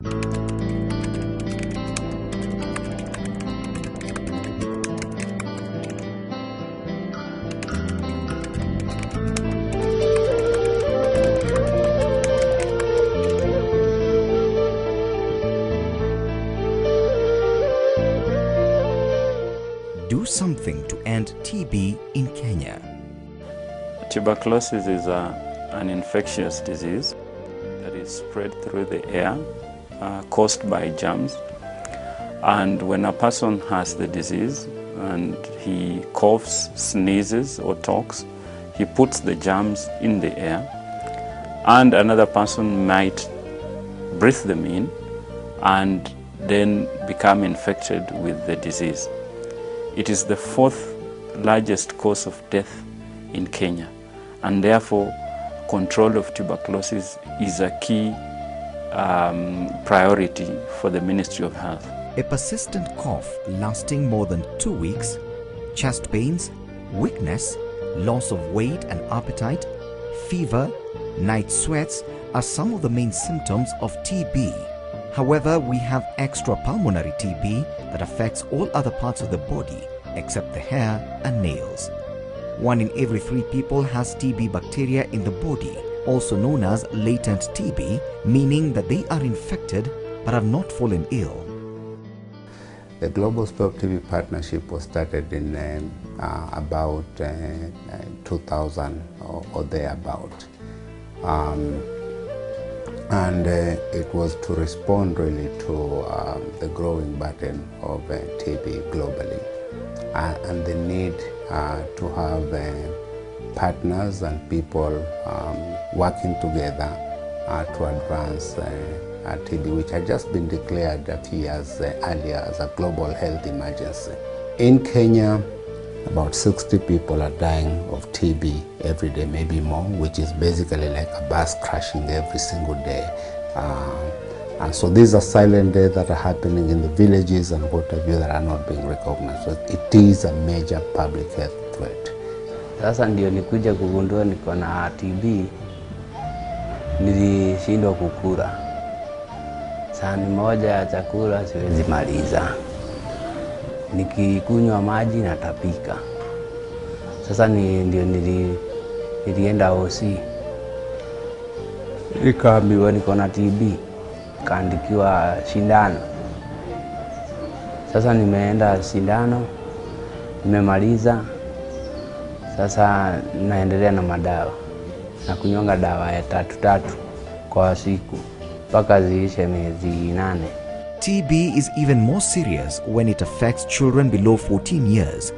Do something to end TB in Kenya. Tuberculosis is an infectious disease that is spread through the air, caused by germs. And when a person has the disease and he coughs, sneezes or talks, he puts the germs in the air, and another person might breathe them in and then become infected with the disease. It is the fourth largest cause of death in Kenya, and therefore control of tuberculosis is a key priority for the Ministry of Health. A persistent cough lasting more than 2 weeks, chest pains, weakness, loss of weight and appetite, fever, night sweats are some of the main symptoms of TB. However, we have extrapulmonary TB that affects all other parts of the body except the hair and nails. 1 in every 3 people has TB bacteria in the body, also known as latent TB, meaning that they are infected but have not fallen ill. The Global Stop TB Partnership was started in about 2000 or thereabout. And it was to respond really to the growing burden of TB globally, and the need to have partners and people working together to advance TB, which had just been declared a few years earlier as a global health emergency. In Kenya, about 60 people are dying of TB every day, maybe more, which is basically like a bus crashing every single day. And so these are silent deaths that are happening in the villages and what have you that are not being recognized. So it is a major public health threat. Sasa ndio nikuja kugundua niko na TB, nilishindwa kukula. Sahani moja ya chakula siwezi maliza. Nikikunywa maji natapika. Sasa ndio nilienda hosi. Nikaambiwa niko na TB, kaandikiwa sindano. Sasa nimeenda sindano, nimemaliza. Sasa naendelea na madawa. Na kunyonga dawa ya 3 kwa siku mpaka ziishe miezi 8. TB is even more serious when it affects children below 14 years.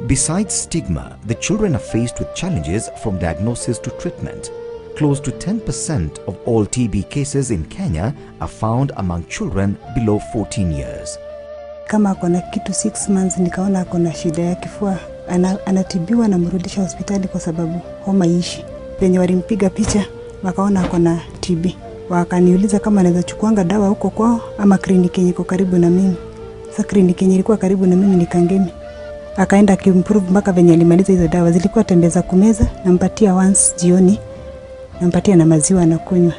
Besides stigma, the children are faced with challenges from diagnosis to treatment. Close to 10% of all TB cases in Kenya are found among children below 14 years. Kama akona kitu 6 months nikaona akona shida ya kifua, anatibiwa na mrudisha hospitali kwa sababu homa ishi. Penye walimpiga picha wakaona akona TB. Wakaniuliza kama naweza chukuanga dawa huko kwao ama kliniki yenye iko karibu na mimi. Sasa kliniki yenye ilikuwa karibu na mimi ni Kangemi. Akaenda kimprove mpaka venye alimaliza hizo dawa. Zilikuwa tembe za kumeza, nampatia once jioni, nampatia na maziwa anakunywa.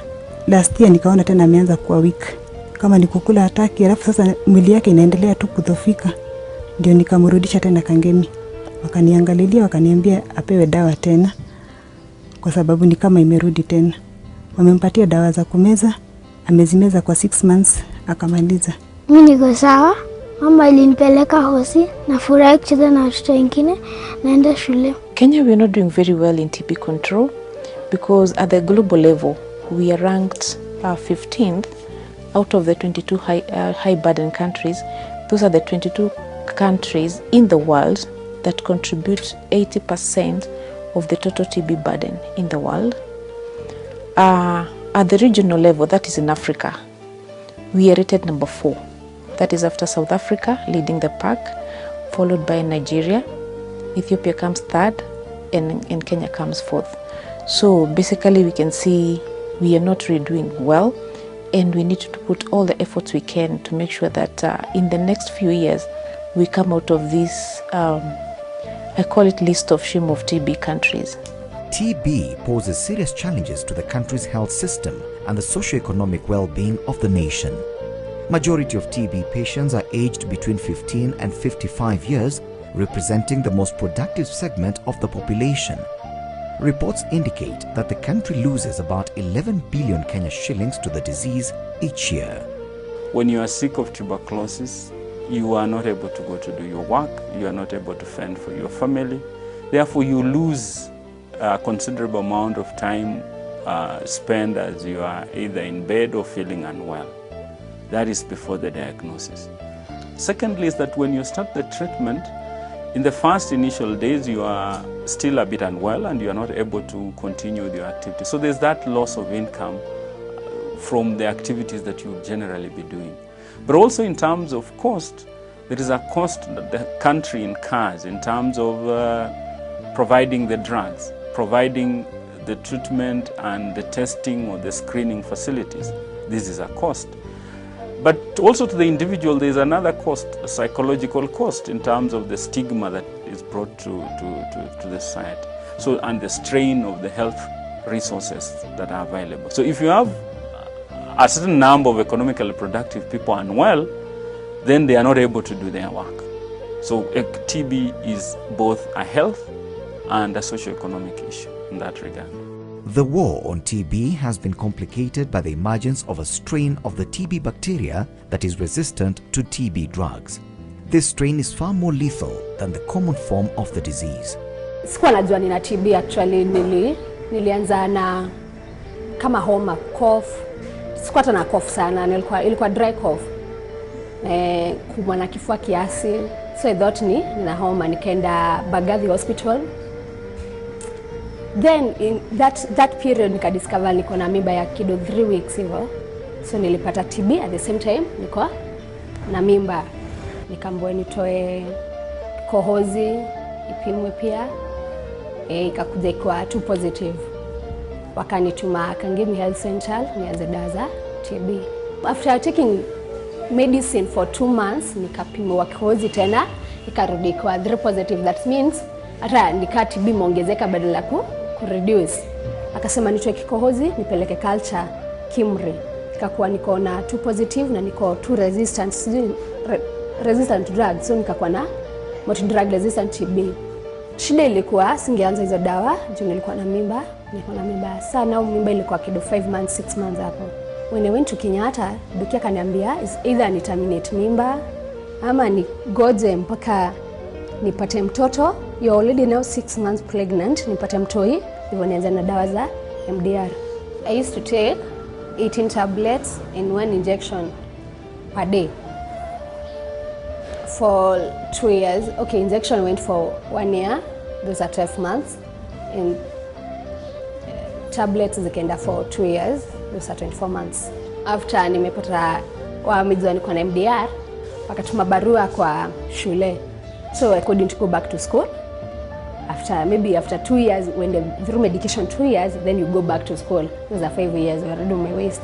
Last year nikaona tena ameanza kuwa weak. Kama ni kukula hataki, alafu sasa mwili yake inaendelea tu kudhoofika. Ndio nikamrudisha tena Kangemi. Wakaniangalilia wakaniambia apewe dawa tena kwa sababu ni kama imerudi tena. Wamempatia dawa za kumeza, amezimeza kwa 6 months akamaliza. Mimi niko sawa. Mama alinipeleka hosi, nafurahi kucheza na watoto wengine, naenda shule. Kenya, we are not doing very well in TB control because at the global level we are ranked 15th out of the 22 high burden countries. Those are the 22 countries in the world that contribute 80% of the total TB burden in the world. At the regional level, that is in Africa, we are rated number 4. That is after South Africa leading the pack, followed by Nigeria. Ethiopia comes 3rd, and Kenya comes 4th. So basically we can see we are not really doing well, and we need to put all the efforts we can to make sure that in the next few years we come out of this, I call it list of shame of TB countries. TB poses serious challenges to the country's health system and the socio-economic well-being of the nation. Majority of TB patients are aged between 15 and 55 years, representing the most productive segment of the population. Reports indicate that the country loses about 11 billion Kenya shillings to the disease each year. When you are sick of tuberculosis, you are not able to go to do your work, you are not able to fend for your family. Therefore, you lose a considerable amount of time spent as you are either in bed or feeling unwell. That is before the diagnosis. Secondly is that when you start the treatment, in the first initial days, you are still a bit unwell and you are not able to continue with your activity. So there's that loss of income from the activities that you would generally be doing. But also in terms of cost, there is a cost that the country incurs in terms of providing the drugs, providing the treatment and the testing or the screening facilities. This is a cost. But also to the individual, there is another cost, a psychological cost in terms of the stigma that is brought to the society. So, and the strain of the health resources that are available. So if you have a certain number of economically productive people unwell, then they are not able to do their work. So TB is both a health and a socio-economic issue in that regard. The war on TB has been complicated by the emergence of a strain of the TB bacteria that is resistant to TB drugs. This strain is far more lethal than the common form of the disease. Sikuwa najua nina TB actually, nilianza na kama homa, cough. Sikuwa hata na cough sana, ilikuwa dry cough. Kuumwa na kifua kiasi. So I thought nina homa, nikaenda Bagathi Hospital. Then in that period nikadiscover niko na mimba ya kido 3 weeks hivyo. So nilipata TB at the same time niko na mimba. Nikaambiwa nitoe kohozi, ipimwe pia. Ikakuja kwa 2 positive. Wakanituma Kangemi Health Center nianze dawa za TB. After taking medicine for 2 months nikapimwa kohozi tena ikarudi kwa 3 positive. That means hata nika TB imeongezeka badala ya reduce. Akasema nitoe kikohozi nipeleke culture KIMRI. Ikakuwa niko na 2 positive na niko 2 resistant resistant drugs. So nikakuwa na multi drug resistant TB. Shida ilikuwa singeanza hizo dawa juu nilikuwa na mimba, sana au mimba ilikuwa kido 5 months 6 months hapo. When I went to Kenyatta, Dukia kaniambia is either ni terminate mimba ama ni goje mpaka nipate mtoto. You're already now 6 months pregnant, nipate mtoi, hivyo nianza na dawa za MDR. I used to take 18 tablets and 1 injection per day for 2 years. Okay, injection went for 1 year, those are 12 months, and tablets zikaenda for 2 years, those are 24 months. After nimepata wamejua niko na MDR, wakatuma barua kwa shule. So I couldn't go back to school. After 2 years, when the through medication 2 years, then you go back to school. Those are 5 years already on my waist.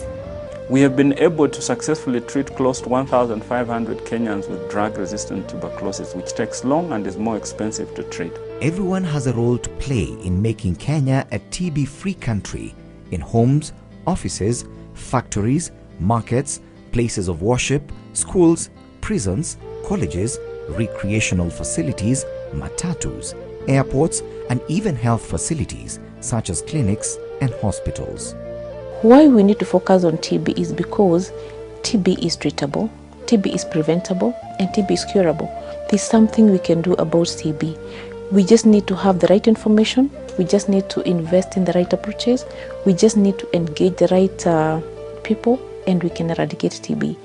We have been able to successfully treat close to 1,500 Kenyans with drug-resistant tuberculosis, which takes long and is more expensive to treat. Everyone has a role to play in making Kenya a TB-free country in homes, offices, factories, markets, places of worship, schools, prisons, colleges, recreational facilities, matatus, airports, and even health facilities such as clinics and hospitals. Why we need to focus on TB is because TB is treatable, TB is preventable, and TB is curable. There's something we can do about TB. We just need to have the right information, we just need to invest in the right approaches, we just need to engage the right people, and we can eradicate TB.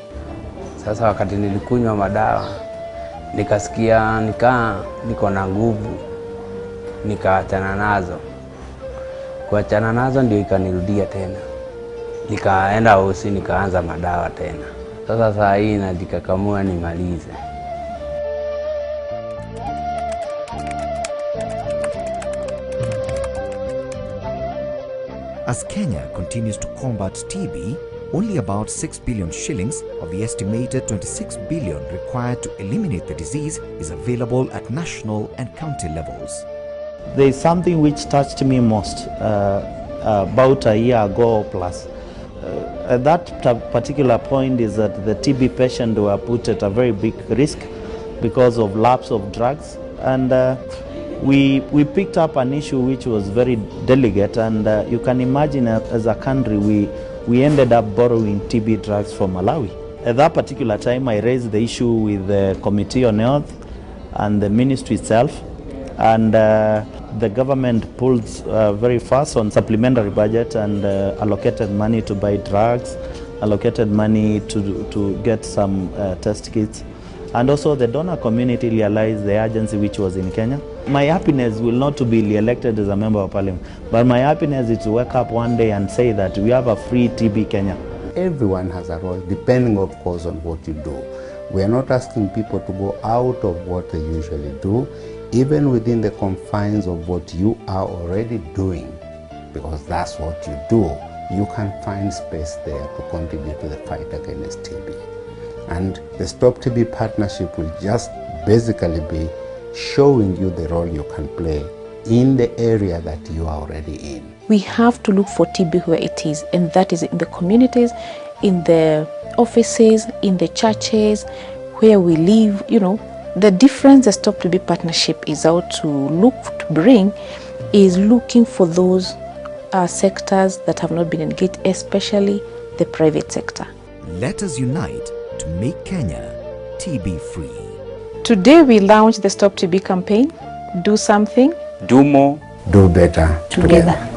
Sasa wakati nilikunywa madawa, nikasikia niko na nguvu, nikaachana nazo. Kuachana nazo ndio ikanirudia tena. Nikaenda hosi nikaanza madawa tena. Sasa saa hii najikakamua nimalize. As Kenya continues to combat TB, only about 6 billion shillings of the estimated 26 billion required to eliminate the disease is available at national and county levels. There is something which touched me most about a year ago plus, at that particular point is that the TB patient were put at a very big risk because of lapse of drugs, and we picked up an issue which was very delicate, and you can imagine as a country we ended up borrowing TB drugs from Malawi. At that particular time I raised the issue with the Committee on Health and the ministry itself, and the government pulled very fast on supplementary budget and allocated money to buy drugs, allocated money to get some test kits, and also the donor community realized the urgency which was in Kenya. My happiness will not to be re-elected as a member of parliament, but my happiness is to wake up one day and say that we have a free TB Kenya. Everyone has a role, depending of course on what you do. We are not asking people to go out of what they usually do, even within the confines of what you are already doing, because that's what you do. You can find space there to contribute to the fight against TB. And the Stop TB partnership will just basically be showing you the role you can play in the area that you are already in. We have to look for TB where it is, and that is in the communities, in the offices, in the churches, where we live. You know, the difference the Stop TB partnership is out to look to bring is looking for those sectors that have not been engaged, especially the private sector. Let us unite to make Kenya TB free. Today we launched the Stop TB campaign. Do something. Do more. Do better Together.